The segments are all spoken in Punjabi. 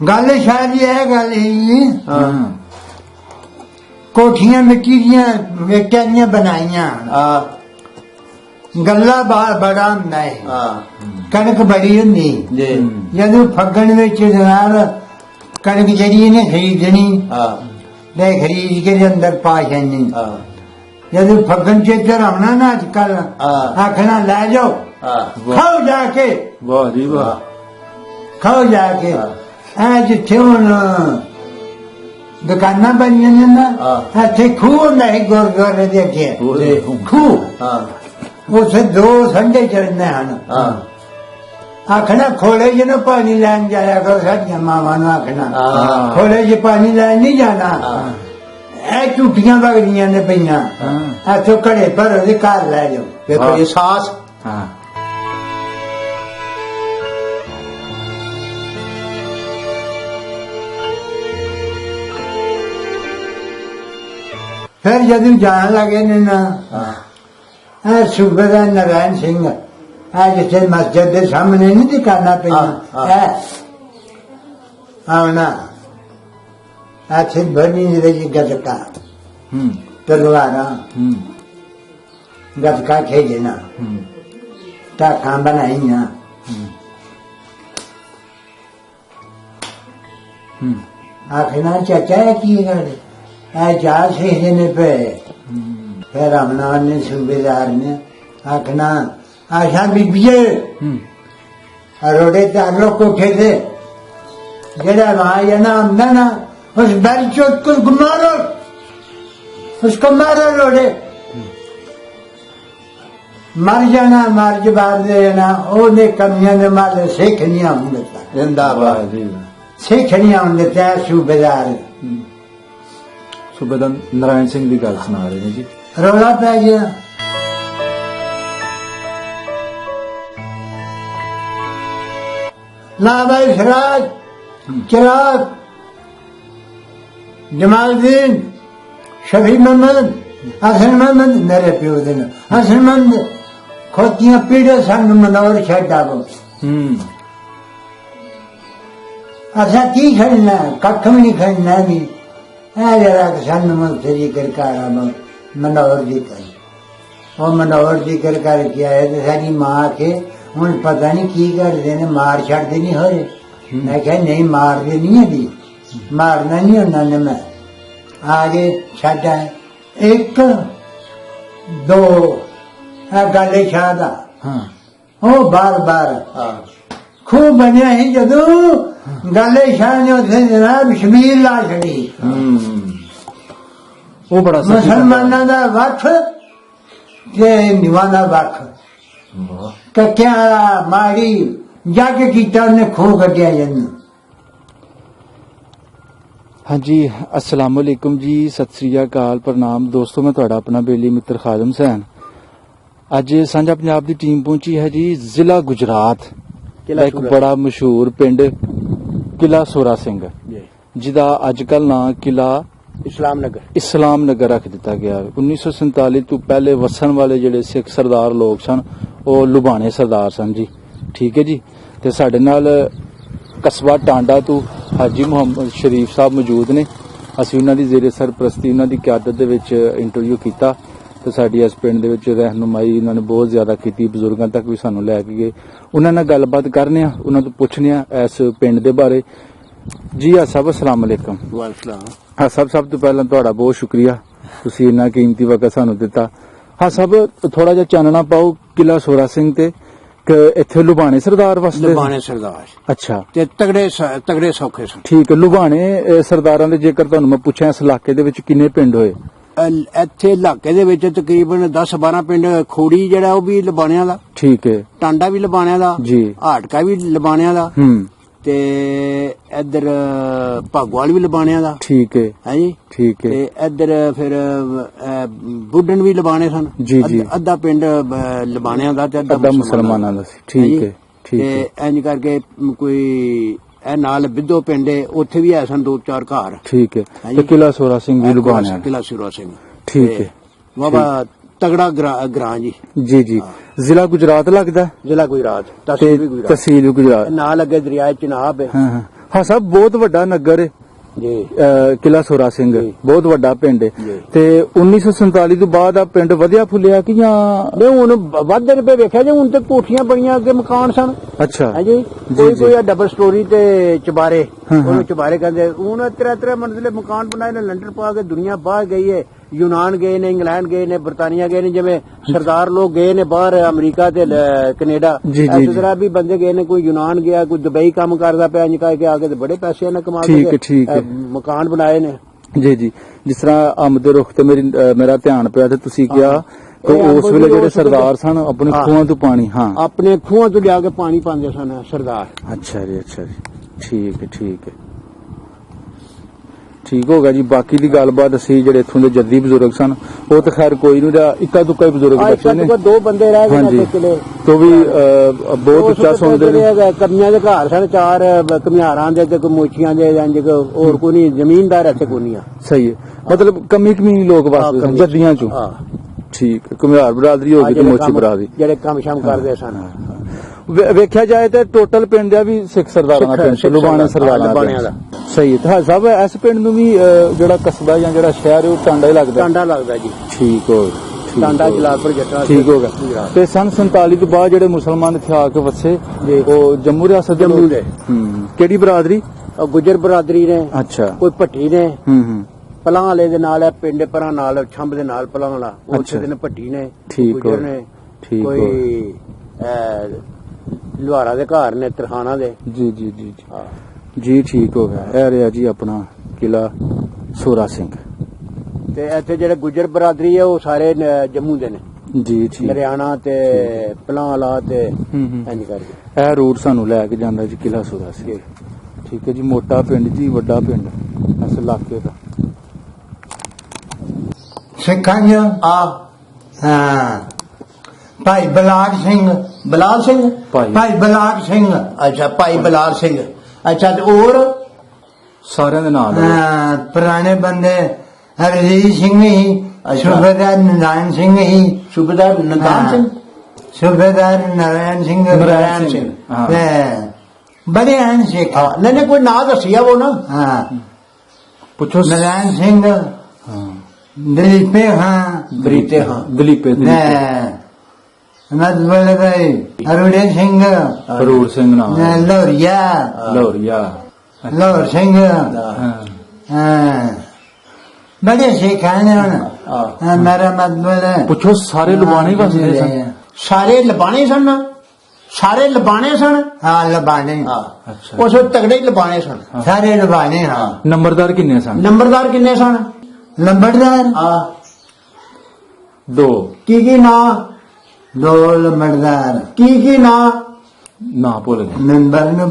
गल शायद ये है गल ही कोठियां मिट्टी दियां वेटां दियां बनाइयां गल्ला बाहर बड़ा हुंदा है कणक बड़ी हुंदी जदों फग्गण विच जनाब कणक जड़ी इन्हें खरीदनी ते खरीद के अंदर पा छड़नी जदों फग्गण चेतर आना ना अजकल आखना लै जाओ खाओ जाके वाह जी वाह खाओ जाके जिथे हुण दुकानां बनियां ने ना इत्थे खूह हुंदा सी गुरुद्वारे दे अगे खूह उत्थे 2 संडे चढ़ने हन आखना खोले च ना पानी लैन जाया करो साडियां मावां नूं आखना खोले च पानी लैन नहीं जाना झूठियां बगड़ियां ने पईयां इत्थों घड़े भरो ते घर लै जाओ देखो ये सास फिर जदों जान लगे ने ना सूबेदार नारायण सिंह जिथे मस्जिद के सामने नहीं दुकाना पे आना इथे बनी गतका तलवारा गतका खेजना टाका बनाइया आखना चाचा की गल जा सीखने पे फिर आमना ने सूबेदार ने आखना आशा बीबीए रोडे चार लोग कोठे थे जरा वहां ये ना आमदा ना उस बैल चौथ को मारो उसको मारो रोडे मर जाना मार जवाब दे देना ओने कमियां ने मारे सिख नहीं आउन देता जिंदाबाद जी सिख नहीं आउन देता सूबेदार सूबेदार नारायण सिंह की गल सुना रहे हैं जी रौला पै गया ना भाई सिराज चिराग जमालुद्दीन शफी मोहम्मद हसन मोहम्मद मेरे प्यो दिन हसन मोहम्मद खोतियां पीड़े सन मनोर छड़ आवो असा की खड़ना कख भी नहीं खड़ना भी जरा सन मंत्री करकार मनोहर जी कर वो मनोहर जी कर के आए तो सारी मां के हूं पता नहीं की करते ने मार छड़ते नहीं हो रहे मैं क्या नहीं मारते नहीं है दी मारना नहीं होना ने मैं आगे छा एक 2 गाले शाह ओ बार बार खूब बनया ही जदू गाले शाह ने उसे जनाब शबीर ला छड़ी वो बड़ा मुसलमाना दा वक्फ ते हिंदुआं दा वक्फ कक्या मारी जग कीता उन्हें खूह कटिया जन हाँ जी अस्सलाम वालेकुम जी सत श्री अकाल प्रणाम दोस्तों मैं तुहाडा अपना बेली मित्र खादम हुसैन अज सांझा पंजाब की टीम पहुंची है जी जिला गुजरात एक बड़ा मशहूर पिंड किला सोरा सिंह जिदा अजकल ना किला इस्लाम नगर रख दिता गया 1947 तो पहले वसन वाले जिहड़े सिख सरदार लोग सन वो लुभाने सरदार सन जी ठीक है जी ते साडे नाल कस्बा टांडा तो हाजी मुहम्मद शरीफ साहब मौजूद ने असीं उन्हां दी ज़ेरे सरपरस्ती उन्हां दी क़यादत दे विच इंटरव्यू कीता तो साडी इस पिंड दे विच रहनुमाई उन्होंने बहुत ज्यादा की बजुर्गों तक भी सानू लैके गए उन्होंने नाल गलबात करने उन्होंने तो पुछने इस पिंड दे बारे जी हाँ साहब अस्सलाम वालेकुम हाँ साहब सब तो पहला तुहाडा बहुत शुक्रिया तुसीं इन्ना कीमती वक्त सानू दिता हाँ साहब थोड़ा जिहा चानना पाओ किला सोरा सिंह ते इत्थे लुभाने सरदार वास्ते लुभाने सरदार अच्छा ते तगड़े सौखे सन ठीक है लुभाने सरदारां दे जेकर तुहानू मैं पुछां इस इलाके दे विच किन्ने पिंड होए ਇੱਥੇ ਇਲਾਕੇ ਦੇ ਵਿੱਚ ਤਕਰੀਬਨ 10-12 ਪਿੰਡ ਖੋੜੀ ਜਿਹੜਾ ਉਹ ਵੀ ਲਬਾਣਿਆਂ ਦਾ ਠੀਕ ਹੈ ਟਾਂਡਾ ਵੀ ਲਬਾਣਿਆਂ ਦਾ ਜੀ ਹਾਟਕਾ ਵੀ ਲਬਾਣਿਆਂ ਦਾ ਤੇ ਇੱਧਰ ਭਾਗਵਾਲ ਵੀ ਲਬਾਣਿਆਂ ਦਾ ਠੀਕ ਹੈ ਹਾਂਜੀ ਠੀਕ ਹੈ ਤੇ ਇੱਧਰ ਫਿਰ ਬੁੱਢਣ ਵੀ ਲਬਾਣੇ ਸਨ ਜੀ ਜੀ ਅੱਧਾ ਪਿੰਡ ਲਬਾਣਿਆਂ ਦਾ ਤੇ ਅੱਧਾ ਮੁਸਲਮਾਨਾਂ ਦਾ ਸੀ ਠੀਕ ਹੈ ਠੀਕ ਹੈ ਤੇ ਇੰਜ ਕਰਕੇ ਕੋਈ ਇਹ ਨਾਲ ਬਿੱਧੋ ਪਿੰਡ ਉੱਥੇ ਵੀ ਐ ਸਨ 2-4 ਘਰ ਠੀਕ ਹੈ ਤੇ ਕਿਲਾ ਸੋਰਾ ਸਿੰਘ ਵੀ ਲੁਬਾਣਿਆ ਕਿਲਾ ਸੋਰਾ ਸਿੰਘ ਠੀਕ ਹੈ ਬਾਬਾ ਤਗੜਾ ਗ੍ਰਾਂ ਜੀ ਜੀ ਜੀ ਜ਼ਿਲ੍ਹਾ ਗੁਜਰਾਤ ਲੱਗਦਾ ਜ਼ਿਲ੍ਹਾ ਗੁਜਰਾਤ, ਤੇ ਤਹਿਸੀਲ ਵੀ ਗੁਜਰਾਤ, ਤਹਿਸੀਲ ਵੀ ਗੁਜਰਾਤ। ਨਾਲ ਅੱਗੇ ਦਰਿਆ ਚਨਾਬ ਹੈ ਹਾਂ ਹਾਂ ਹਾਂ ਸਾਹਿਬ, ਬਹੁਤ ਵੱਡਾ ਨਗਰ ਹੈ ਜੀ। ਕਿਲਾ ਸੋਰਾ ਸਿੰਘ, ਜੀ। ਬਹੁਤ ਵੱਡਾ ਪਿੰਡ ਹੈ। ਜੀ। ਤੇ 1947 ਤੋਂ ਬਾਅਦ ਆ ਪਿੰਡ ਵਧਿਆ ਫੁੱਲਿਆ ਕਿ ਜਾਂ? ਨਹੀਂ ਹੁਣ ਵੱਧ ਰੁਪਏ ਵੇਖਿਆ ਜੇ, ਹੁਣ ਤੇ ਕੋਠੀਆਂ ਬਣੀਆਂ, ਅੱਗੇ ਮਕਾਨ ਸਨ ਅੱਛਾ ਹੈ ਜੀ। ਕੋਈ ਆ ਡਬਲ ਸਟੋਰੀ ਤੇ ਚਬਾਰੇ, ਹਾਂ, ਉਹਨੂੰ ਚਬਾਰੇ ਕਹਿੰਦੇ। ਹੁਣ ਤੇਰਾ ਮੰਜ਼ਿਲੇ ਮਕਾਨ ਬਣਾਏ ਨੇ, ਲੰਡਰ ਪਾ ਕੇ ਦੁਨੀਆ ਬਾਹਰ ਗਈ ਹੈ। ਯੂਨਾਨ ਗਏ ਨੇ, ਇੰਗਲੈਂਡ ਗਏ ਨੇ, ਬਰਤਾਨੀਆ ਗਏ ਨੇ, ਜਿਵੇਂ ਸਰਦਾਰ ਲੋਕ ਗਏ ਨੇ ਬਾਹਰ ਅਮਰੀਕਾ ਤੇ ਕੈਨੇਡਾ, ਜੀ, ਜੀ, ਇਸੇ ਜੀ। ਤਰ੍ਹਾਂ ਵੀ ਬੰਦੇ ਗਏ ਨੇ। ਕੋਈ ਯੂਨਾਨ ਗਿਆ, ਕੋਈ ਦੁਬਈ ਕੰਮ ਕਰਦਾ ਪਿਆ, ਇੰਜ ਕਰਕੇ ਆ ਕੇ ਤੇ ਬੜੇ ਪੈਸੇ ਇਹਨੇ ਕਮਾ ਠੀਕ ਹੈ, ਕੇ ਠੀਕ ਹੈ। ਮਕਾਨ ਬਣਾਏ ਨੇ। ਜੀ ਜੀ, ਜਿਸ ਤਰ੍ਹਾਂ ਆਮਦ ਰੁਖ ਤੇ ਮੇਰਾ ਧਿਆਨ ਪਿਆ ਤੇ ਤੁਸੀਂ ਕਿਹਾ ਕਿ ਇਹ ਉਸ ਵੇਲੇ ਜਿਹੜੇ ਉਸ ਵੇਲੇ ਸਰਦਾਰ ਸਨ ਆਪਣੇ ਹਾਂ। ਖੂਹਾਂ ਤੋਂ ਪਾਣੀ, ਹਾਂ ਆਪਣੇ ਖੂਹਾਂ ਤੋਂ ਲਿਆ ਕੇ ਪਾਣੀ ਪਾਉਂਦੇ ਸਨ ਸਰਦਾਰ। ਅੱਛਾ ਜੀ, ਅੱਛਾ ਜੀ, ਠੀਕ ਹੈ, ਠੀਕ ਹੈ, ਠੀਕ ਹੋ ਗਿਆ ਜੀ। ਬਾਕੀ ਦੀ ਗੱਲਬਾਤ ਅਸੀਂ ਜਿਹੜੇ ਇੱਥੋਂ ਦੇ ਜੱਦੀ ਬਜ਼ੁਰਗ ਸਨ, ਉਹ ਤਾਂ ਖੈਰ ਕੋਈ ਨਹੀਂ, ਇੱਕਾ ਦੁੱਕਾ ਹੀ ਬਜ਼ੁਰਗ ਬਚੇ ਨੇ। ਦੋ ਬੰਦੇ ਰਹਿ ਗਏ ਹਾਂਜੀ, ਨੇ ਕਿਲੇ ਤੋਂ ਵੀ ਬਹੁਤ ਉੱਚਾ ਸੁਣਦੇ ਨੇ। ਕਮੀਆਂ ਦੇ ਘਰ ਸਨ, 4 ਕਮਿਆਰਾਂ ਦੇ ਤੇ ਮੋਚੀਆਂ ਦੇ, ਇੰਜ ਹੋਰ ਕੋਈ ਨਹੀਂ, ਜ਼ਮੀਨਦਾਰ ਇੱਥੇ ਕੋਈ ਨਹੀਂ ਆ। ਸਹੀ ਹੈ, ਮਤਲਬ ਕਮੀ ਲੋਕ ਵਸਦੇ ਸਨ ਜੱਦੀਆਂ ਚੋਂ। ਹਾਂ ਠੀਕ, ਘੁਮਿਆਰ ਬਰਾਦਰੀ ਹੋ ਗਈ ਤੇ ਮੋਚੀ ਬਰਾਦਰੀ, ਜਿਹੜੇ ਕੰਮ ਸ਼ਾਮ ਕਰਦੇ ਸਨ। ਵੇਖਿਆ ਜਾਏ ਤੇ ਟੋਟਲ ਪਿੰਡ ਦਾ ਵੀ ਸਿੱਖ ਸਰਦਾਰਾਂ ਦਾ ਪਿੰਡ, ਲੁਬਾਣੇ ਸਰਦਾਰਾਂ ਦਾ। ਸਹੀ ਹੈ। ਤਾਂ ਸਾਹਿਬ ਇਸ ਪਿੰਡ ਨੂੰ ਵੀ ਜਿਹੜਾ ਕਸਬਾ ਜਾਂ ਜਿਹੜਾ ਸ਼ਹਿਰ ਹੈ ਉਹ ਟਾਂਡਾ ਹੀ ਲੱਗਦਾ? ਟਾਂਡਾ ਲੱਗਦਾ ਜੀ। ਠੀਕ ਹੋ ਗਿਆ, ਟਾਂਡਾ ਜਲਾਲਪੁਰ ਜੱਟਾ। ਠੀਕ ਹੋ ਗਿਆ। ਤੇ ਸਨ 47 ਤੋਂ ਬਾਅਦ ਜਿਹੜੇ ਮੁਸਲਮਾਨ ਇੱਥੇ ਆ ਕੇ ਵਸੇ, ਉਹ ਜੰਮੂ ਰਿਆਸਤ ਦੇ ਜੰਮੂ ਦੇ। ਕਿਹੜੀ ਬਰਾਦਰੀ? ਗੁੱਜਰ ਬਰਾਦਰੀ ਨੇ। ਅੱਛਾ। ਕੋਈ ਭੱਟੀ ਨੇ। ਹੂੰ। ਪਲਾਂ ਵਾਲੇ ਦੇ ਨਾਲ ਹੈ, ਪਿੰਡ ਪਰਾਂ ਨਾਲ, ਛੰਭ ਦੇ ਨਾਲ ਪਲਾਂ ਵਾਲਾ, ਉੱਥੇ ਦੇ ਨੇ ਭੱਟੀ ਨੇ, ਗੁੱਜਰ ਨੇ। ਕੋਈ ਲੁਹਾਰਾ ਦੇ ਘਰ ਨੇ, ਤਰਖਾਣਾ ਦੇ। ਜੀ ਜੀ ਜੀ ਜੀ, ਠੀਕ ਹੋ ਗਿਆ। ਇਹ ਰਿਹਾ ਜੀ ਆਪਣਾ ਕਿਲਾ ਸੋਰਾ ਸਿੰਘ। ਤੇ ਇੱਥੇ ਜਿਹੜੇ ਗੁੱਜਰ ਬਰਾਦਰੀ ਹੈ ਉਹ ਸਾਰੇ ਜੰਮੂ ਦੇ ਨੇ ਜੀ। ਠੀਕ, ਹਰਿਆਣਾ ਤੇ ਪਲਾਂ ਵਾਲਾ ਤੇ ਇੰਜ ਕਰਕੇ। ਇਹ ਰੂਟ ਸਾਨੂੰ ਲੈ ਕੇ ਜਾਂਦਾ ਜੀ ਕਿਲਾ ਸੋਰਾ ਸਿੰਘ। ਠੀਕ ਹੈ ਜੀ, ਮੋਟਾ ਪਿੰਡ ਜੀ, ਵੱਡਾ ਪਿੰਡ ਇਸ ਇਲਾਕੇ ਦਾ। ਸਿੱਖਾਂ ਚ ਹਾਂ ਭਾਈ ਬਲਾਕ ਸਿੰਘ। ਬਲਾਲ ਸਿੰਘ। ਭਾਈ ਬਲਾਕ ਸਿੰਘ। ਅੱਛਾ, ਭਾਈ ਬਲਾਲ ਸਿੰਘ। ਅੱਛਾ, ਤੇ ਹੋਰ ਸਾਰਿਆਂ ਦੇ ਨਾਮ ਹਾਂ, ਪੁਰਾਣੇ ਬੰਦੇ ਹਰਜੀਤ ਸਿੰਘ ਹੀ, ਸੂਬੇਦਾਰ ਨਾਰਾਇਣ ਸਿੰਘ ਹੀ। ਸੂਬੇਦਾਰ ਨੰਦਾਨ ਸਿੰਘ। ਸੂਬੇਦਾਰ ਨਾਰਾਇਣ ਸਿੰਘ। ਨਾਰਾਇਣ ਸਿੰਘ। ਬੜੇ ਹਨ ਸਿੱਖ। ਨਹੀਂ ਕੋਈ ਨਾਂ ਦੱਸਿਆ ਉਹ ਨਾ। ਹਾਂ, ਪੁੱਛੋ। ਨਾਰਾਇਣ ਸਿੰਘ, ਹਾਂ, ਦਲੀਪੇ ਹਾਂ, ਬਰੀਤੇ ਹਾਂ। ਦਲੀਪੇ ਮਤਲਬ ਭਾਈ ਅਰੁਣੇ ਸਿੰਘ, ਹਰੂਰ ਸਿੰਘ ਨਾਮ, ਲੋਰੀਆ, ਲੋਰ ਸਿੰਘ। ਹਾਂ, ਬੜੇ ਸਿੱਖ ਹਨ ਹੁਣ। ਮੇਰਾ ਮਤਲਬ ਪੁੱਛੋ ਸਾਰੇ ਲੁਬਾਣੇ ਵਸਦੇ ਸਨ? ਸਾਰੇ ਲਬਾਣੇ ਸਨ। ਸਾਰੇ ਲਬਾਣੇ ਸਨ। ਹਾਂ, ਲਬਾਣੇ। ਅੱਛਾ। ਉਸ ਤਗੜੇ ਹੀ ਲਬਾਣੇ ਸਨ। ਸਾਰੇ ਲਬਾਣੇ। ਹਾਂ। ਨੰਬਰਦਾਰ ਕਿੰਨੇ ਸਨ? ਨੰਬਰਦਾਰ ਕਿੰਨੇ ਸਨ? ਲੰਬੜਦਾਰ ਹਾਂ। 2। ਕੀ ਨਾਂ? 2 ਲੰਬੜਦਾਰ। ਕੀ ਨਾਂ? ਨਾ ਭੁੱਲ ਗਏ। ਨੰਬਰ ਨੂੰ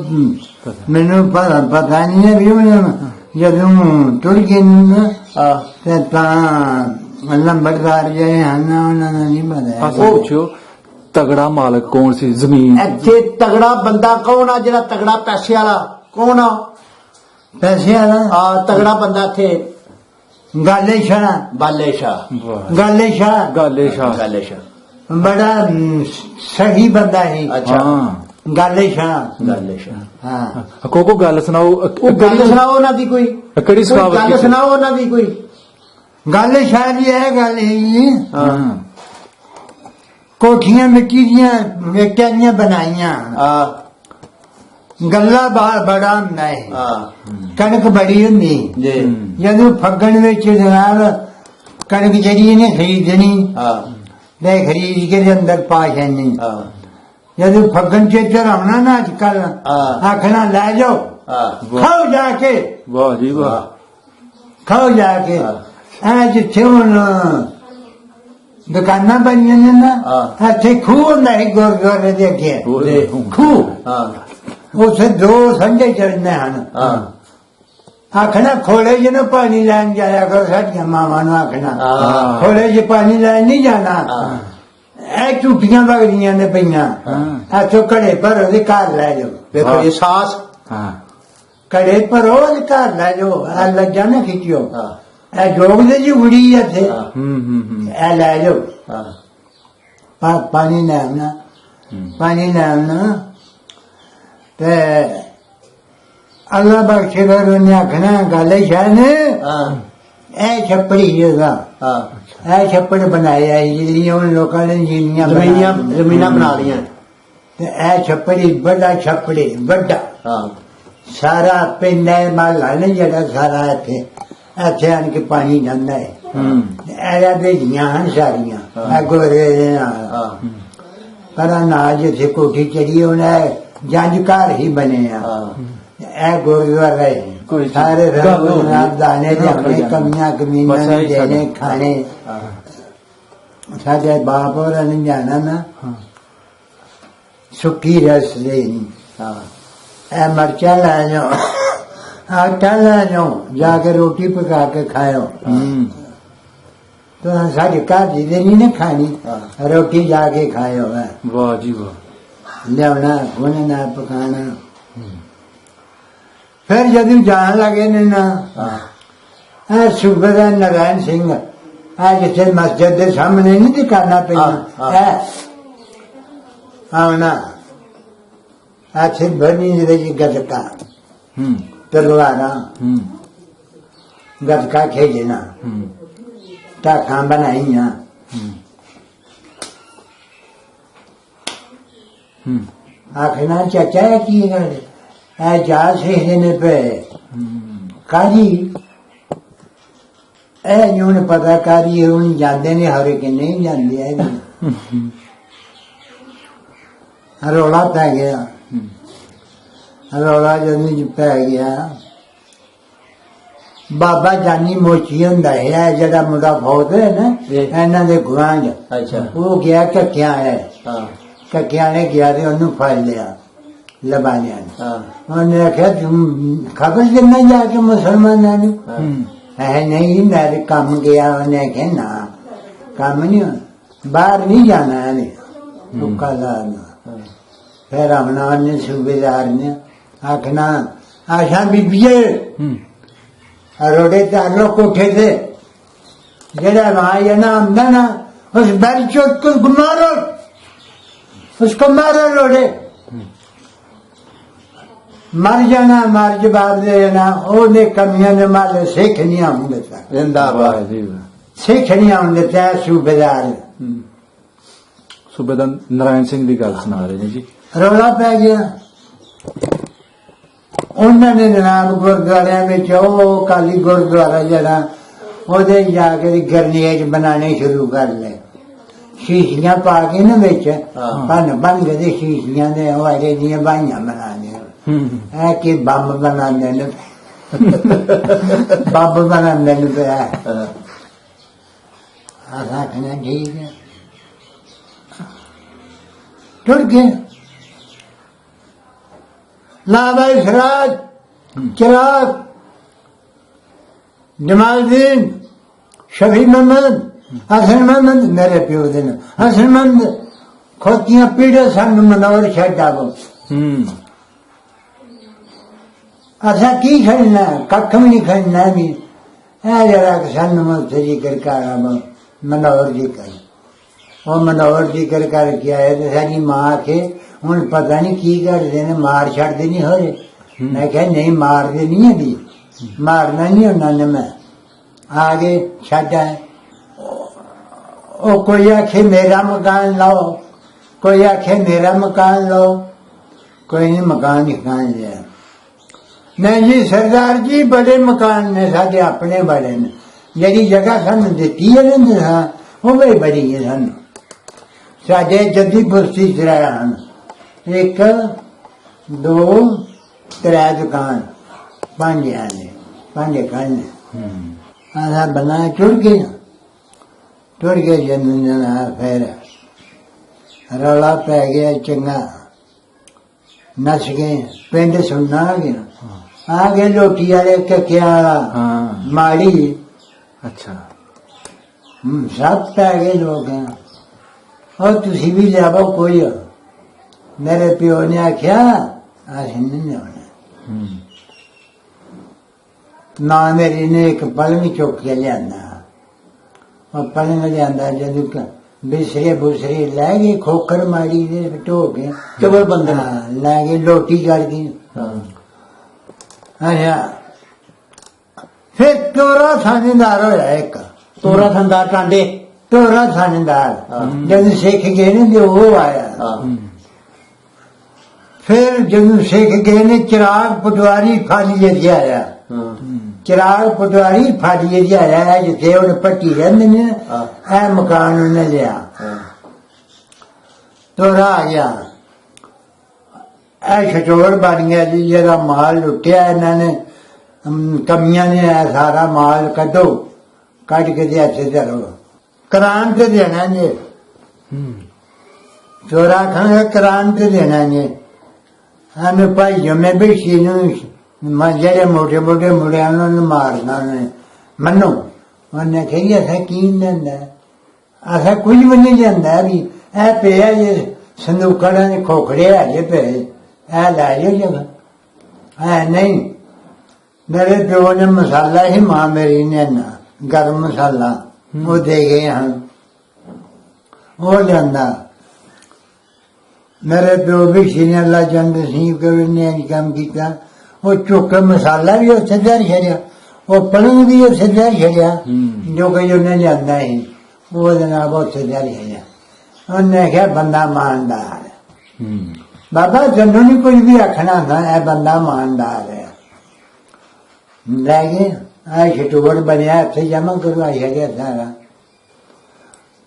ਮੈਨੂੰ ਪਤਾ ਨਹੀਂ ਹੈ ਵੀ ਮੈਨੂੰ ਜਦੋਂ ਟੁਰ ਗਏ ਨਾ ਤੇ ਤਾਂ ਲੰਬੜਦਾਰ ਜਿਹੜੇ ਹਨ ਉਹਨਾਂ ਨੂੰ ਨਹੀਂ ਪਤਾ। ਉਹ ਪੁੱਛਿਓ ਤਗੜਾ ਮਾਲਕ ਕੌਣ ਸੀ ਜ਼ਮੀਨ? ਇੱਥੇ ਤਗੜਾ ਬੰਦਾ ਕੌਣ ਆ? ਜਿਹੜਾ ਤਗੜਾ ਪੈਸੇ ਵਾਲਾ ਕੌਣ ਆ? ਪੈਸੇ ਵਾਲਾ ਤਗੜਾ ਬੰਦਾ ਇੱਥੇ ਗਾਲੇ ਸ਼ਾਹ। ਬਾਲੇ ਸ਼ਾਹ। ਗਾਲੇ ਸ਼ਾਹ। ਗਾਲੇ ਸ਼ਾਹ। ਗਾਲੇ ਸ਼ਾਹ ਬੜਾ ਸਹੀ ਬੰਦਾ ਹੈ। ਅੱਛਾ। ਗਾਲੇ ਸ਼ਾਹ। ਗਾਲੇ ਸ਼ਾਹ। ਹਾਂ। ਕੋ ਗੱਲ ਸੁਣਾਓ। ਉਹ ਗੱਲ ਸੁਣਾਓ ਉਹਨਾਂ ਦੀ ਕੋਈ। ਕਿਹੜੀ ਸਕਾਵਤ? ਗੱਲ ਸੁਣਾਓ ਉਹਨਾਂ ਦੀ ਕੋਈ। ਗਾਲੇ ਸ਼ਾਹ ਦੀ ਇਹ ਗੱਲ ਹੈ, ਹਾਂ। ਕੋਠੀਆਂ ਮਿੱਟੀ ਦੀਆਂ ਵੇਟਾਂ ਦੀਆਂ ਬਣਾਈਆਂ। ਗੱਲਾ ਬੜਾ ਹੁੰਦਾ ਹੈ। ਕਣਕ ਬੜੀ ਹੁੰਦੀ ਜੀ। ਜਦੋਂ ਫੱਗਣ ਵਿੱਚ ਜਨਾਬ ਕਣਕ ਜਿਹੜੀ ਇਹਨੇ ਖਰੀਦਣੀ ਤੇ ਖਰੀਦ ਕੇ ਅੰਦਰ ਪਾ ਛੱਡਣੀ। ਜਦੋਂ ਫੱਗਣ ਚ ਚੜਾਉਣਾ ਨਾ ਅੱਜ ਕੱਲ ਆਖਣਾ ਲੈ ਜਾਓ, ਖਾਓ ਜਾ ਕੇ। ਵਾਹ ਜੀ ਵਾਹ। ਖਾਓ ਜਾ ਕੇ। ਐ ਜਿੱਥੇ ਹੁਣ ਦੁਕਾਨਾਂ ਬਣੀਆਂ ਨੇ ਨਾ, ਇੱਥੇ ਖੂਹ ਹੁੰਦਾ ਹੈ ਗੁਰਦੁਆਰੇ ਦੇ ਅੱਗੇ। ਖੂਹ ਉੱਥੇ 2 ਸੰਡੇ ਚੜਨੇ ਹਨ। ਆਖਣਾ ਖੋਲੇ ਜਿਹਨੂੰ ਪਾਣੀ ਲੈਣ ਜਾਇਆ ਕਰੋ। ਸਾਡੀਆਂ ਮਾਵਾਂ ਨੂੰ ਆਖਣਾ ਖੋਲੇ ਚ ਪਾਣੀ ਲੈਣ ਨਹੀਂ ਜਾਣਾ। ਇਹ ਝੂਠੀਆਂ ਵਗਦੀਆਂ ਨੇ ਪਈਆਂ। ਇੱਥੋਂ ਘੜੇ ਭਰੋ ਦੇ ਘਰ ਲੈ ਜਾਓ। ਵੇਖੋ ਇਹ ਸਾਸ। ਘੜੇ ਭਰੋ ਦੇ ਘਰ ਲੈ ਜਾਓ। ਇਹ ਲੱਜਾ ਨਾ ਖਿੱਚਿਓ। ਇਹ ਜੋਗ ਦੇ ਜੀ ਉੜੀ ਇੱਥੇ। ਇਹ ਲੈ ਜਾਓ। पानी ले आना पानी ले आना ते अल्लाह बख्शे फिर उन्हें आखना गल शान ए छप्पड़ी जगह ए छप्पड़ बनाया जिहड़ियां उन लोकां ने जमीनां बना लियां ते ए छप्पड़ी बड़ा छप्पड़ी बड़ा सारा पिंड है महला ने जेड़ा सारा इत्थे इत्थे आन के पानी जांदा है ऐरा भेजियां हन सारियां गोरे दे नाल पर ना जिथे कोठी चढ़ी उन्हें जंज घर ही बने ए गुरुद्वारा है सारे रब दाने अपने कमियां कमीना देने खाने साडे बाप और ने जाना ना सुखी रस देनी ए मरचा लै जाओ आटा लै जाओ जाके रोटी पका के खाओ तो साढ़े घर की नहीं ना खानी रोटी जाके खाओ वाह जी वाह लिया भुनना पकाना फिर जदू जान लगे ने ना सूबेदार नारायण सिंह जिथे मस्जिद के सामने नहीं दुकाना पे आना सिर भरनी गदका तलवारा गदका खेजना टाखा बनाइया आखना चाचा की गल जा सीखने पे कारी यूं पता कारी हूं जाते ने हरे के नहीं जाते रौला पै गया रौला जदों पै गया बाबा जानी मोची हुंदा है जेड़ा मुंडा फौत है ना इन्हां दे गुआंढ वो गया कक्या है कक्या ने गया ते ओनू फड़ लिया लबानिया ने उन्हें आख्या तुम खबर देना जाके मुसलमाना ने नहीं मैं कम गया उन्हें आख्या ना कम नहीं बाहर नहीं जाना है रुका लाना फिर आना उन्हें सूबेदार ने आखना आशा बीबिए रोडे चार लोग कोठे थे जरा वहां ये ना आमदा ना उस बैल चोट को मारो उसको मारो रोडे मर जाना मार जवाब दे देना ओने कमियां ने मारे सिख नहीं आउंदे जिंदाबाद सिख नहीं आउंदे सूबेदार सूबेदार नारायण सिंह की गल सुना रहे हैं जी रौला पै गया उन्होंने जनाब गुरुद्वारे में काली गुरुद्वारा जरा ओदे जाके गरनेज बनाने शुरू कर ले शीशियां पा के ना बिच बन के शीशियां दे वाले दियां बाइयां बनाने है कि बम बनाने ने बम बनाने ने पे आखना ठीक है टुट गए ला भाई सिराज चिराग जमालुद्दीन शफी मोहम्मद हसन मोहम्मद मेरे प्यो दिन हसन मोहम्मद खोतियां पीड़े सन मनोर छाबो असा की खड़ना कख भी नहीं खड़ना भी जरा सन मुझे करकार मनोहर जी कर वो मनोहर जी कर किया है तो सारी मां आखे हूं पता नहीं की करते ने मार छड़ते नहीं हो मैं क्या नहीं मारते नहीं है दी मारना नहीं उन्होंने मैं आगे छा कोई आखे मेरा मकान लाओ कोई आखे मेरा मकान लाओ कोई नहीं मकान लिया नहीं जी सरदार जी बड़े मकान ने साढ़े अपने बड़े ने जी जगह सानू दी है वो भी बड़ी है सानू साढ़े जद्दी बुरसी सराया हैं एक दो त्रै दुकान पांच खाने आधा बना टुट गए जना फिर रौला पै गया चंगा नस गए पिंड सुनना आ गए लोटी वाले कक्या माड़ी अच्छा सब पै गए लोग और तुसी भी लियावो कोई मेरे प्यो ने आख्या असें नहीं आना मां मेरी ने एक पलंग चुक के लिया और पलंग लिया जदू ਬਿਸਰੇ ਬੁਸਰੇ ਲੈ ਗਏ, ਖੋਖਰ ਮਾਰੀ ਦੇ ਢੋ ਕੇ ਚਵਲ ਬੰਦੇ ਨੇ। ਹਾਂ, ਲੈ ਗਏ, ਲੋਟੀ ਕਰ ਗਈ। ਅੱਛਾ, ਫਿਰ ਤੋਰਾ ਥਾਣੇਦਾਰ ਹੋਇਆ ਇੱਕ, ਤੋਰਾ ਥੰਦਾਰ ਟਾਂਡੇ। ਤੋਰਾ ਥਾਣੇਦਾਰ ਜਦੋਂ ਸਿੱਖ ਗਏ ਨੇ ਤੇ ਉਹ ਆਇਆ। ਫਿਰ ਜਦੋਂ ਸਿੱਖ ਗਏ ਨੇ ਚਿਰਾਗ ਪਟਵਾਰੀ ਫਾਲੀਏ ਤੇ ਆਇਆ। ਚਿਰਾਗ ਪਟਵਾਰੀ ਫਾਲੀਏ ਤੇ ਆਇਆ, ਜਿੱਥੇ ਉਹਨੇ ਪੱਟੀ ਰਹਿੰਦੇ ਨੇ ਇਹ ਮਕਾਨ ਉਹਨੇ ਲਿਆ। ਤੋਰਾ ਆ ਗਿਆ, ਇਹ ਛਟੋੜ ਬਣ ਗਿਆ ਜੀ, ਜਿਹੜਾ ਮਾਲ ਲੁੱਟਿਆ ਇਹਨਾਂ ਨੇ, ਕਮੀਆਂ ਨੇ, ਇਹ ਸਾਰਾ ਮਾਲ ਕੱਢੋ, ਕੱਢ ਕੇ ਤੇ ਇੱਥੇ ਧਰੋ, ਕਰਾਨ ਤੇ ਦੇਣਾ ਜੀ। ਚੋਰਾ ਖਾਣਾ ਕਰਾਨ ਤੇ ਦੇਣਾ ਜੀ। ਹमें भाई जमे भी ਜਿਹੜੇ ਮੋਟੇ ਮੋਟੇ ਮੁੰਡਿਆਂ ਨੂੰ ਮਾਰਨਾ ਉਹਨੇ, ਮੰਨੋ ਉਹਨੇ ਕਹੀ ਅਸਾਂ ਕੀ ਲੈਂਦਾ, ਅਸਾਂ ਕੁਝ ਵੀ ਨਹੀਂ ਲੈਂਦਾ, ਵੀ ਇਹ ਪਿਆ ਜੇ ਸੰਦੂਕਾਂ ਦੇ ਖੋਖੜੇ ਹੈਗੇ ਪਏ, ਇਹ ਲੈ ਜਾਓ ਜਗ੍ਹਾ। ਹੈ ਨਹੀਂ, ਮੇਰੇ ਪਿਓ ਨੇ ਮਸਾਲਾ ਹੀ, ਮਾਂ ਮੇਰੀ ਨੇ ਨਾ ਗਰਮ ਮਸਾਲਾ ਉਹ ਦੇ ਗਏ ਹਨ, ਉਹ ਲਿਆਂਦਾ। ਮੇਰੇ ਪਿਓ ਵੀ ਸੀਨੇ ਲਾ ਜਾਂਦੇ ਸੀ ਕਿ ਉਹਨੇ ਕੰਮ ਕੀਤਾ, ਉਹ ਚੁੱਕ ਕੇ ਮਸਾਲਾ ਵੀ ਉੱਥੇ ਧਰ ਛੜਿਆ, ਉਹ ਪਲੰਗ ਵੀ ਉੱਥੇ ਧਰ ਛੜਿਆ, ਜੋ ਕਿ ਉਹਨੇ ਜਾਂਦਾ ਸੀ ਉਹ ਜਨਾਬ ਉੱਥੇ ਧਰ ਛੜਿਆ। ਉਹਨੇ ਕਿਹਾ ਬੰਦਾ ਇਮਾਨਦਾਰ ਹੈ। ਬਾਬਾ ਜਦੋਂ ਨਹੀਂ ਕੁਝ ਵੀ ਆਖਣਾ ਨਾ, ਇਹ ਬੰਦਾ ਇਮਾਨਦਾਰ ਹੈ। ਲੈ ਗਏ, ਆ ਛਟੋੜ ਬਣਿਆ, ਇੱਥੇ ਜਮਾ ਕਰਵਾ ਛੜਿਆ, ਸਾਰਾ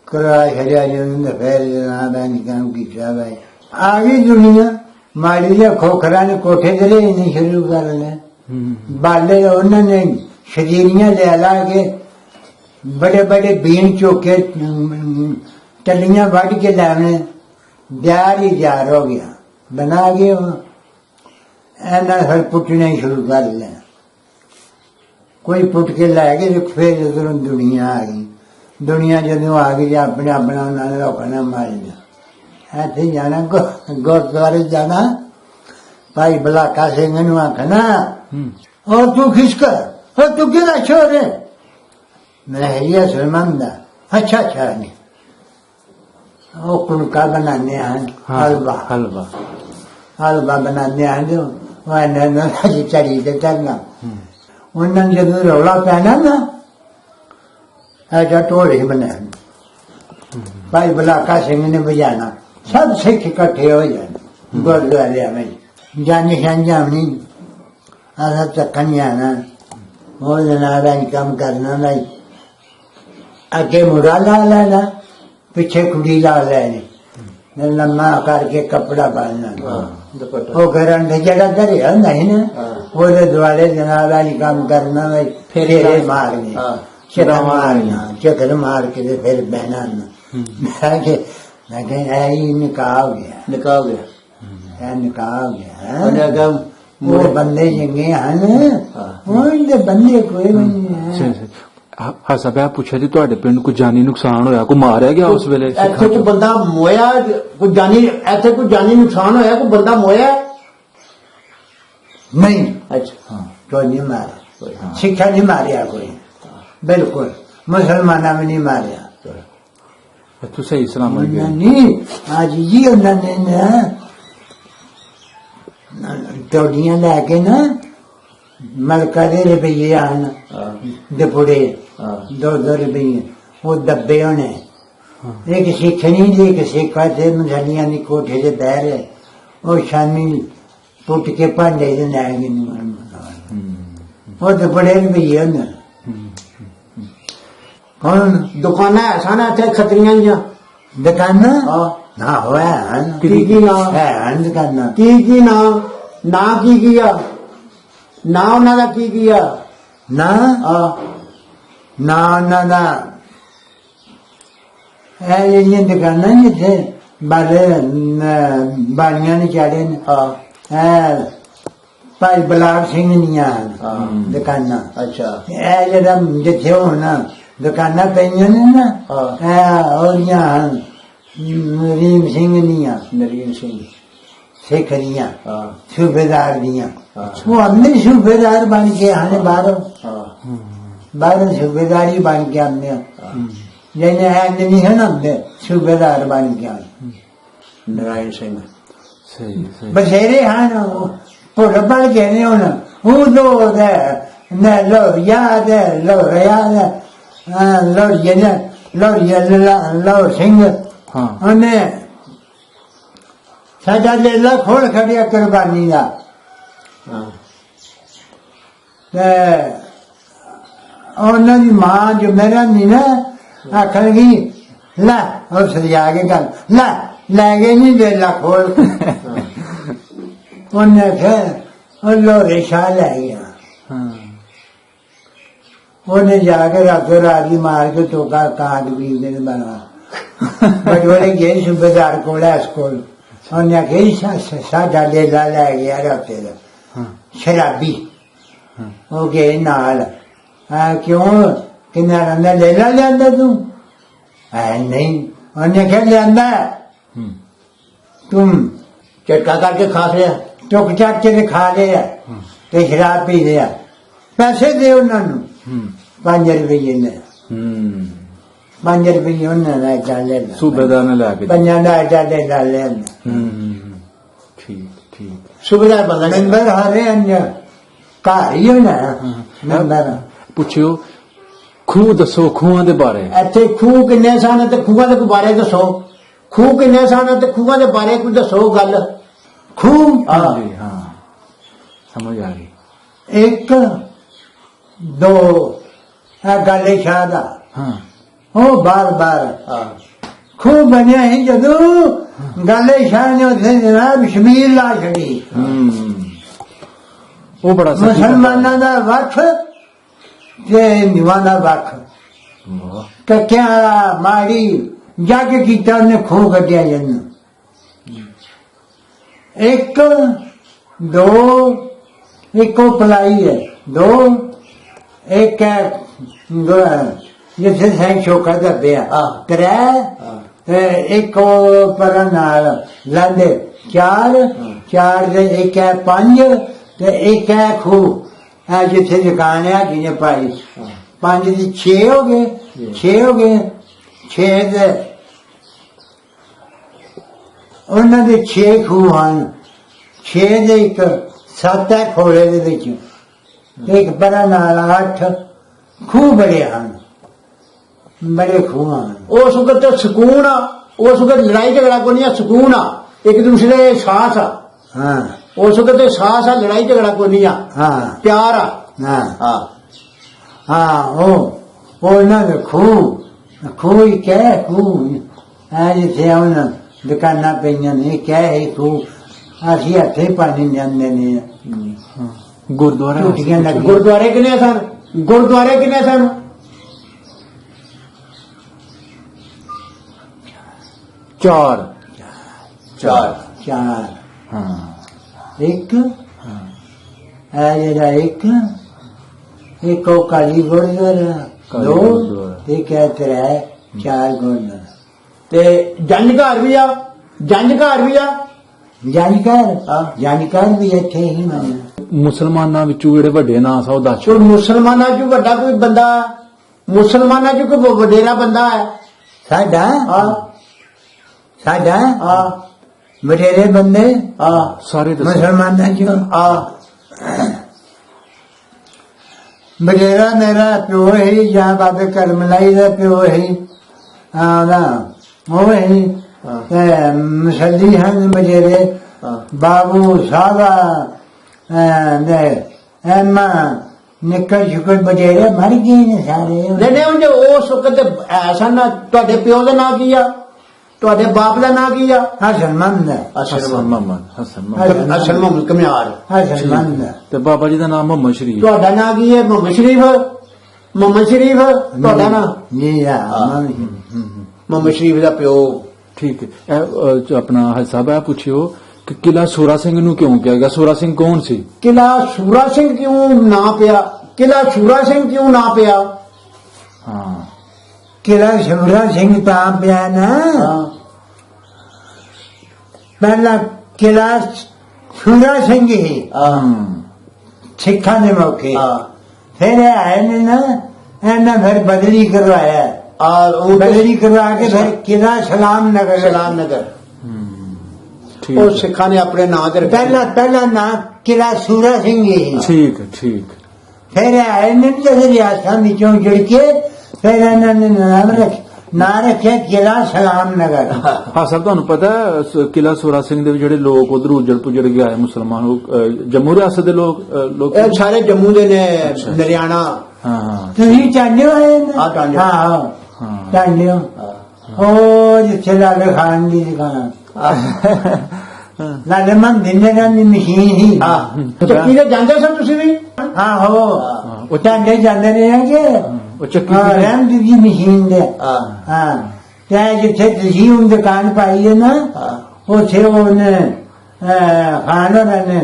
ਕਰਵਾ ਛੜਿਆ। ਜਦੋਂ ਫਿਰ ਜਨਾਬ ਇਹ ਕੰਮ ਕੀਤਾ ਭਾਈ, ਆ ਗਈ ਦੁਨੀਆ ਮਾੜੀ ਜਿਹਾ ਖੋਖਰਾਂ ਨੇ ਕੋਠੇ ਤੇ ਲੈਣੀ ਸ਼ੁਰੂ ਕਰ ਲਿਆ। ਬਾਲੇ ਉਹਨਾਂ ਨੇ ਸ਼ਰੀਰੀਆਂ ਲੈ ਲਾ ਕੇ ਬੜੇ ਬੜੇ ਬੀਨ ਚੋਕੇ ਟੱਲੀਆਂ ਵੱਢ ਕੇ ਲਾਣੇ, ਬਿਆਰ ਹੀ ਤਿਆਰ ਹੋ ਗਿਆ, ਬਣਾ ਕੇ ਇਹਨਾਂ ਫਿਰ ਪੁੱਟਣੇ ਸ਼ੁਰੂ ਕਰ ਲਿਆ। ਕੋਈ ਪੁੱਟ ਕੇ ਲੈ ਗਏ, ਫਿਰ ਉਧਰੋਂ ਦੁਨੀਆ ਆ ਗਈ। ਦੁਨੀਆ ਜਦੋਂ ਆ ਗਈ, ਆਪਣੇ ਆਪਣਾ ਉਹਨਾਂ ਨੇ ਰੋਕਣਾ ਮਾਰ ਲਿਆ। ਇੱਥੇ ਜਾਣਾ, ਗੁਰਦੁਆਰੇ ਜਾਣਾ, ਭਾਈ ਬਲਾਕਾ ਸਿੰਘ ਨੂੰ ਆਖਣਾ, और तू खिसकर, और तू किधर छोड़ है? मैं ये सलमान दा। अच्छा अच्छा नहीं, वो कुनका बनाने हैं, हलवा ਹਲਵਾ हलवा बनाने हैं जो वह चढ़ी दे करना। उन्होंने जब रौला पहना ना, ऐसा टोल ही बना, भाई बलाका सिंह ने बजाना, सब सिख इकट्ठे हो जाने गुरुद्वारे में, जानी संजानी असा चक्कन जाना, वो जनाबा काम करना भाई, अगे मुड़ा ला लेना, पीछे कुड़ी ला लेनी, लम्मा करके कपड़ा बांधना, वो घर जड़ा करे नहीं ना, वो द्वारे जनाबा काम करना भाई, फेरे मारने, चक्कर मारना, चक्कर मार के फिर बहना। मैं कहीं निकाह हो गया, निकाह हो गया, निकाह हो गया। वो बंदे चंगे हैं, बंदे कोई नहीं है। ਹਾਸਾ ਪਿਆ ਪੁੱਛਿਆ ਜੀ, ਤੁਹਾਡੇ ਪਿੰਡ ਕੋਈ ਜਾਨੀ ਨੁਕਸਾਨ ਹੋਇਆ, ਕੋਈ ਮਾਰਿਆ ਗਿਆ ਉਸ ਵੇਲੇ? ਇੱਥੇ ਕੋਈ ਬੰਦਾ ਮੋਇਆ, ਕੋਈ ਜਾਨੀ, ਇੱਥੇ ਕੋਈ ਜਾਨੀ ਨੁਕਸਾਨ ਹੋਇਆ, ਕੋਈ ਬੰਦਾ ਮੋਇਆ? नहीं, अच्छा, कोई नहीं मारा, सिखा नहीं मारिया कोई, बिल्कुल मुसलमाना में नहीं मारिया। ਤੂੰ ਸਹੀ ਸਲਾਮਤ ਗਿਆ? नहीं, आज जी उन्होंने ना टोडियां लैके ना मलका दे रुपये आन दपुड़े, 2-2 रुपये वो दब्बे होने, एक सिख नहीं, एक सिख थे मछलियां दी कोठे से बह रहे, वो शामी पुट के भांडे से लैके वो दपुड़े रुपये होने। कौन दुकाना ऐसा ना इतने खतरियां ही दुकाना ना होया की ना है दुकाना की ना की किया ना ਉਹਨਾਂ ਦਾ ਕੀ किया ना ना ਉਹਨਾਂ ਦਾ ਇਹ ਜਿਹੜੀਆਂ ਦੁਕਾਨਾਂ ਜਿੱਥੇ ਬਾਲੇ ਬਾਣੀਆਂ ਨੇ ਚਾੜੇ ਨੇ, ਇਹ ਭਾਈ ਬਲਾਕ ਸਿੰਘ ਦੀਆਂ ਦੁਕਾਨਾਂ। ਅੱਛਾ, ਇਹ ਜਿਹੜਾ ਜਿੱਥੇ ਹੁਣ ਦੁਕਾਨਾਂ ਪਈਆਂ ਨੇ ਨਾ, ਇਹ ਉਹਦੀਆਂ ਨਰੀਮ ਸਿੰਘ ਦੀਆਂ, ਨਰੀਨ ਸਿੰਘ ਸਿੱਖ ਦੀਆਂ, ਸੂਬੇਦਾਰ ਦੀਆਂ। ਉਹ ਅੰਦਰ ਸੂਬੇਦਾਰ ਬਣ ਕੇ ਆਣੇ, ਬਾਹਰੋਂ ਸੂਬੇਦਾਰੀ ਬਣ ਕੇ ਆਉਂਦੇ ਆ। ਜਿਹਨੇ ਐਂਡ ਨਹੀਂ ਹੈ ਨਾ ਹੁੰਦੇ ਸੂਬੇਦਾਰ ਬਣ ਗਿਆ ਨਾਰਾਇਣ ਸਿੰਘ ਸਹੀ ਸਹੀ ਬਥੇਰੇ ਹਨ ਭੁੱਲ ਬਣ ਗਏ ਨੇ ਹੁਣ ਉਹ ਦੋ ਦਾ ਨਾ ਲੋ ਯਾਦ ਹੈ ਲੋ ਰਿਆਦ ਹੈ ਲੋ ਜਨ ਲੋ ਸਿੰਘ ਹਾਂ ਉਹਨੇ ਸਾਡਾ ਲੇਲਾ ਖੋਲ ਖੜਿਆ ਕੁਰਬਾਨੀ ਦਾ ਹਾਂ ਤੇ ਉਹਨਾਂ ਦੀ ਮਾਂ ਜੋ ਮੇਰਾ ਨਹੀਂ ਨਾ ਆਖਣਗੀ ਲੈ ਉਹ ਸਰਿਆ ਕੇ ਗੱਲ ਲੈ ਗਏ ਨਹੀਂ ਲੇਲਾ ਖੋਲ ਉਹਨੇ ਫਿਰ ਉਹ ਲੋਰੇ ਸ਼ਾਹ ਲੈ ਗਿਆ ਹਾਂ ਉਹਨੇ ਜਾ ਕੇ ਰਾਤੋਂ ਰਾਤ ਹੀ ਮਾਰ ਕੇ ਟੋਕਾ ਕਾਂਡ ਵੀ ਦੇ ਬਣਾ ਬੜੋਲੇ ਗਏ ਸੂਬੇਦਾਰ ਕੋਲ ਐਸ ਕੋਲ ਉਹਨੇ ਆਖਿਆ ਸਾਡਾ ਲੇਲਾ ਲੈ ਗਿਆ ਰਾਤੇ ਦਾ ਹਾਂ ਸ਼ਰਾਬੀ ਹਾਂ ਉਹ ਗਏ ਨਾਲ ਕਿਉਂ ਕਿੰਨਾ ਰੰਦਾ ਲੇਲਾ ਲਿਆਂਦਾ ਤੂੰ ਨਹੀਂ ਉਹਨੇ ਕਿਹਾ ਲਿਆਂਦਾ ਹੂੰ ਤੁਮ ਝਟਕਾ ਕਰਕੇ ਖਾ ਲਿਆ ਟੁਕ ਚੱਕ ਕੇ ਖਾ ਲਿਆ ਹੂੰ ਤੇ ਸ਼ਰਾਬ ਪੀ ਲਿਆ ਪੈਸੇ ਦੇ ਉਹਨਾਂ ਨੂੰ ਹੂੰ 5 ਰੁਪਏ ਨੇ ਹੂੰ 5 ਰੁਪਏ ਉਹਨਾਂ ਦਾ ਚਾਲੇ ਸੂਬੇਦਾਰ ਨੇ ਲੈ ਕੇ ਪੰਜਾਂ ਦਾ ਚਾਲੇ ਦਾ ਲੈਣ ਹੂੰ ਠੀਕ ਠੀਕ ਸੂਬੇਦਾਰ ਬੰਦਾ ਸੀ। ਨੰਬਰ ਹਾਰੇ ਅੰਜ ਘਰ ਹੀ ਹੋਣਾ ਨੰਬਰ ਪੁੱਛਿਓ ਖੂਹ ਦੱਸੋ ਖੂਹਾਂ ਦੇ ਬਾਰੇ ਇੱਥੇ ਖੂਹ ਕਿੰਨੇ ਸਨ ਤੇ ਖੂਹਾਂ ਦੇ ਬਾਰੇ ਦੱਸੋ ਖੂਹ ਕਿੰਨੇ ਸਨ ਤੇ ਖੂਹਾਂ ਦੇ ਬਾਰੇ ਕੁਝ ਦੱਸੋ ਗੱਲ ਖੂਹ ਹਾਂਜੀ ਹਾਂ ਸਮਝ ਆ ਗਈ ਇੱਕ ਦੋ ਗਾਲੇ ਸ਼ਾਹ ਦਾ ਹਾਂ ਉਹ ਬਾਰ ਹਾਂ ਖੂਹ ਬਣਿਆ ਹੀ ਜਦੋਂ ਗਾਲੇ ਸ਼ਾਹ ਨੇ ਉੱਥੇ ਜਨਾਬ ਸ਼ਮੀਰ ਲਾ ਛੜੀ ਹੂੰ ਉਹ ਬੜਾ ਸੱਚੀ ਮੁਸਲਮਾਨਾਂ ਦਾ ਵੱਖ ਤੇ ਨਿਵਾਂ ਦਾ ਵੱਖ ਵਾਹ, ਕੱਕਿਆਂ ਵਾਲਾ ਮਾੜੀ ਜੱਗ ਕੀਤਾ ਉਹਨੇ ਖੂਹ ਕੱਢਿਆ ਜਨ ਇੱਕ ਦੋ ਇੱਕੋ ਪਲਾਈ ਹੈ ਦੋ ਇੱਕ ਹੈ ਜਿੱਥੇ ਸੈਂ ਸ਼ੋਕਾ ਦਾ ਪਿਆ ਹਾਂ। ਤਰੇ ਤੇ ਇੱਕ ਉਹ ਪਰ ਨਾਲ ਲਾਂਦੇ ਚਾਰ ਦੇ ਇੱਕ ਹੈ 5 ਤੇ ਇੱਕ ਹੈ ਖੂਹ ਆ ਜਿੱਥੇ ਦੁਕਾਨ ਹੈ ਜਿਹਨੇ ਪਾਈ 5 ਦੀ 6 ਹੋ ਗਏ 6 ਦੇ ਉਹਨਾਂ ਦੇ 6 ਖੂਹ ਹਨ 6 ਦੇ ਇੱਕ 7 ਹੈ ਖੋਲੇ ਦੇ ਵਿੱਚ ਇੱਕ ਪਰਾਂ ਨਾਲ 8 ਖੂਹ ਬੜੇ ਹਨ ਬੜੇ ਖੂਹ ਹਨ ਉਸ ਵਕਤ ਤੇ ਸਕੂਨ ਆ ਉਸ ਵਕਤ ਲੜਾਈ ਝਗੜਾ ਕੋਈ ਨਹੀਂ ਆ ਸਕੂਨ ਆ ਇੱਕ ਦੂਸਰੇ ਦੇ ਸਾਥ ਆ ਹਾਂ ਉਸ ਵਕਤ ਤੇ ਸਾਥ ਆ ਲੜਾਈ ਝਗੜਾ ਕੋਈ ਨਹੀਂ ਆ ਹਾਂ ਪਿਆਰ ਆ ਹਾਂ ਹਾਂ ਹਾਂ ਉਹ ਉਹਨਾਂ ਦੇ ਖੂਹ ਹੀ ਕਹਿ ਖੂਹ ਆ ਜਿੱਥੇ ਉਹਨਾਂ ਦੁਕਾਨਾਂ ਪਈਆਂ ਨੇ ਕਹਿ ਹੀ ਖੂਹ ਅਸੀਂ ਹੱਥੇ ਪਾਣੀ ਜਾਂਦੇ ਨੇ ਹਾਂ ਗੁਰਦੁਆਰਾ ਟੂਟੀਆਂ ਲੱਗ ਗੁਰਦੁਆਰੇ ਕਿੰਨੇ ਸਨ 4 ਚਾਰ ਚਾਰ ਹਾਂ ਇੱਕ ਹਾਂ ਹੈ ਜਿਹੜਾ ਇੱਕ ਉਹ ਕਾਲੀ ਗੁਰਦੁਆਰਾ ਕਾਲੀ ਦੋ ਗੁਰਦੁਆਰਾ। ਤੇ ਕਹਿ ਤਰੇ ਚਾਰ ਗੁਰਦੁਆਰਾ ਤੇ ਜੰਜ ਘਰ ਵੀ ਆ ਜਾਣਕਾਰ ਵੀ ਇੱਥੇ ਹੀ ਮੰਨਿਆ ਮੁਸਲਮਾਨਾਂ ਵਿੱਚੋਂ ਜਿਹੜੇ ਵੱਡੇ ਨਾਂ ਸਾ ਉਹ ਦੱਸ ਕੋਈ ਮੁਸਲਮਾਨਾਂ ਚ ਵੱਡਾ ਕੋਈ ਬੰਦਾ ਮੁਸਲਮਾਨਾਂ ਚ ਕੋਈ ਵਡੇਰਾ ਬੰਦਾ ਹੈ ਸਾਡਾ ਹਾਂ ਹਾਂ ਬਥੇਰੇ ਬੰਦੇ ਹਾਂ ਸਾਰੇ ਦੱਸੋ ਮੁਸਲਮਾਨਾਂ ਚੋਂ ਬਥੇਰਾ ਮੇਰਾ ਪਿਓ ਹੀ ਜਾਂ ਬਾਬੇ ਕਰਮਲਾਈ ਦਾ ਪਿਓ ਹੀ ਉਹ ਹੀ ਤੇ ਮੁਸਲੀ ਹਨ ਬਥੇਰੇ ਬਾਬੂ ਸਾਹਬਾ ਨੇ ਐਮਾ ਨਿਕਲ ਸ਼ੁਕਰ ਬਥੇਰੇ ਮਰ ਗਏ ਨੇ ਸਾਰੇ ਨਹੀਂ ਉਹਨੇ ਉਸ ਵਕਤ ਐਸਾ ਨਾ ਤੁਹਾਡੇ ਪਿਓ ਦਾ ਨਾਂ ਕੀ ਆ ਤੁਹਾਡੇ ਬਾਪ ਦਾ ਨਾਂ ਕੀ ਆ ਹਸਨ ਮੰਦ ਹਸਨ ਮੁਹੰਮਦ ਅਸਲ ਮੁਹੰਮਦ ਕਮਿਆਰ ਹਸਨ ਮੰਦ ਤੇ ਬਾਬਾ ਜੀ ਦਾ ਨਾਮ ਮੁਹੰਮਦ ਸ਼ਰੀਫ ਤੁਹਾਡਾ ਨਾਂ ਕੀ ਹੈ ਮੁਹੰਮਦ ਸ਼ਰੀਫ ਤੁਹਾਡਾ ਨਾਂ ਜੀ ਆ ਮੁਹੰਮਦ ਸ਼ਰੀਫ ਦਾ ਪਿਓ ਠੀਕ ਹੈ ਇਹ ਆਪਣਾ ਸਾਹਿਬ ਇਹ ਪੁੱਛਿਓ ਕਿ ਕਿਲਾ ਸੂਰਾ ਸਿੰਘ ਨੂੰ ਕਿਉਂ ਕਿਹਾ ਗਿਆ ਸੂਰਾ ਸਿੰਘ ਕੌਣ ਸੀ ਕਿਲਾ ਸੂਰਾ ਸਿੰਘ ਕਿਉਂ ਨਾ ਪਿਆ ਹਾਂ ਕਿਲਾ ਸ਼ਮਰਾ ਸਿੰਘ ਤਾਂ ਪਿਆ ਨਾ ਪਹਿਲਾ ਕਿਲਾ ਸ਼ੂਰਾ ਸਿੰਘ ਹੀ ਸਿੱਖਾਂ ਦੇ ਮੌਕੇ ਫਿਰ ਇਹ ਆਏ ਨੇ ਨਾ ਇਹਨਾਂ ਫਿਰ ਬਦਲੀ ਕਰਵਾਇਆ बदली करवा के फिर किला सलाम नगर सलाम नगर ਠੀਕ ਉਹ ਹੈ ਸਿੱਖਾਂ ਨੇ ਆਪਣੇ ਨਾਂ ਤੇ ਰੱਖਿਆ। पहला नाम किला सूरा सिंह ही ਠੀਕ ਹੈ ਠੀਕ फिर आए ने जैसे रियासत विचों जुड़ के फिर इन्होंने नाम रखे किला सलाम नगर ਹਾਂ ਸਰ ਤੁਹਾਨੂੰ ਪਤਾ ਹੈ, ਕਿਲਾ ਸੋਰਾ ਸਿੰਘ ਦੇ ਵੀ ਜਿਹੜੇ ਲੋਕ ਉਧਰ ਉਜੜ ਪੁਜੜ ਕੇ ਆਏ ਮੁਸਲਮਾਨ ਉਹ ਜੰਮੂ ਰਿਆਸਤ ਦੇ ਲੋਕ ਇਹ ਸਾਰੇ ਜੰਮੂ ਦੇ ਨੇ ਹਰਿਆਣਾ ਹਾਂ ਹਾਂ ਤੁਸੀਂ ਚਾਹੁੰਦੇ ਹੋ ਹਾਂ, ਚਾਹੁੰਦੇ ਹੋ। ਹਾਂ ਹਾਂ ਚਾਹੁੰਦੇ ਹੋ ਉਹ ਜਿੱਥੇ ਲਾਲੇ ਖਾਨ ਦੀ ਦੁਕਾਨ ਲਾਲੇ ਮਨ ਦਿਨੇ ਦੀ ਮਸ਼ੀਨ ਹੀ ਚੱਕੀ ਦੇ ਜਾਂਦੇ ਸਰ ਤੁਸੀਂ ਵੀ ਆਹੋ ਹਾਂ, ਉਹ ਚਾਹੁੰਦੇ ਜਾਂਦੇ ਰਹੇ ਆ ਕਿ ਉਹ ਚੱਕੀ ਹਾਂ ਦੀ- ਰਹਿਮਦ ਦੀ ਮਸ਼ੀਨ ਦੇ ਹਾਂ ਤੇ ਜਿੱਥੇ ਤੁਸੀਂ ਹੁਣ ਦੁਕਾਨ ਪਾਈ ਹੈ ਨਾ ਉੱਥੇ ਉਹਨੇ ਖਾਨ ਹੋਰਾਂ ਨੇ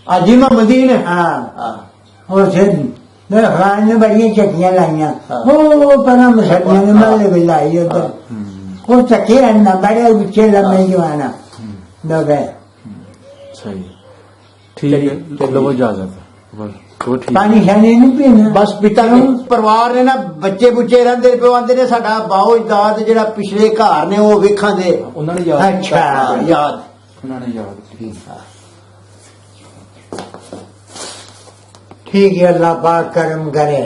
ਆਜੀ ਮਦੀਨ ਹਾਂ ਉੱਥੇ ਖਾਨ ਨੇ ਬੜੀਆਂ ਚੱਕੀਆਂ ਲਾਈਆਂ ਉਹ ਪਰਾਂ ਮਸੜੀਆਂ ਨੇ ਮੱਲੇ ਵੀ ਲਾਈ ਉੱਧਰ ਉਹ ਚੱਕੇ ਅੰਨਾ ਬੜੇ ਉੱਚੇ ਲੰਮੇ ਜਵਾਨਾ ਦੋਗੇ ਸਹੀ ਠੀਕ ਹੈ ਲਵੋ ਇਜਾਜ਼ਤ ਬਸ ਉਹ ਠੀਕ ਪਾਣੀ ਖਾਣੇ ਨਹੀਂ ਪੀਣਾ ਬਸ ਪਿਤਾ ਨੂੰ ਪਰਿਵਾਰ ਨੇ ਨਾ ਬੱਚੇ ਬੁੱਚੇ ਰਹਿੰਦੇ ਪਿਓ ਆਂਦੇ ਨੇ ਸਾਡਾ ਬਾਓ ਇਜਾਦ ਜਿਹੜਾ ਪਿਛਲੇ ਘਰ ਨੇ ਉਹ ਵੇਖਾਂ ਦੇ ਉਹਨਾਂ ਨੇ ਯਾਦ ਅੱਛਾ ਯਾਦ ਉਹਨਾਂ ਨੇ ਯਾਦ ਠੀਕ ठीक है अल्लाह पाक करम करे